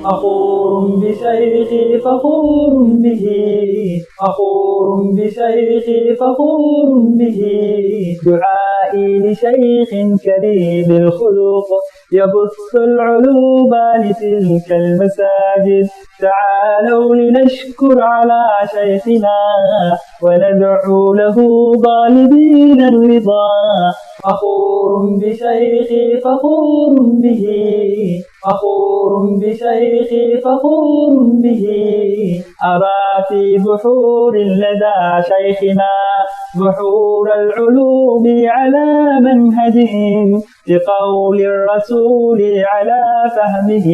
فخور بشيخي فخور به، فخور بشيخي فخور به. دعائي لشيخ كريم الخلق يبث العلوم لتلك المساجد. تعالوا لنشكر على شيخنا وندعو له طالبين الرضا. فخور بشيخي فخور به، فخور بشيخي فخور به. أرى في بحور لدى شيخنا بحور العلوم على منهجهم، بقول الرسول على فهمه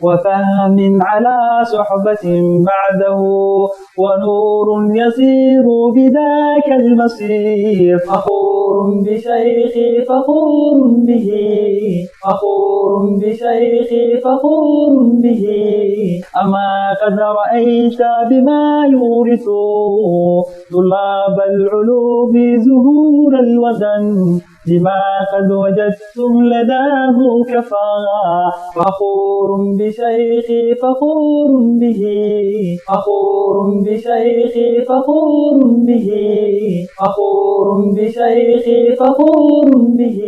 وفهم على صحبة بعده، ونور يسير بذاك المصير. فخور بشيخي فخور به، فخور بشيخي فخور به. أما قد رأيت بما يورث طلاب العلوم زهور الوطن، بما قد وجدتم لداه كفى. فخور بشيخي فخور به، فخور بشيخي فخور به، فخور بشيخي فخور به.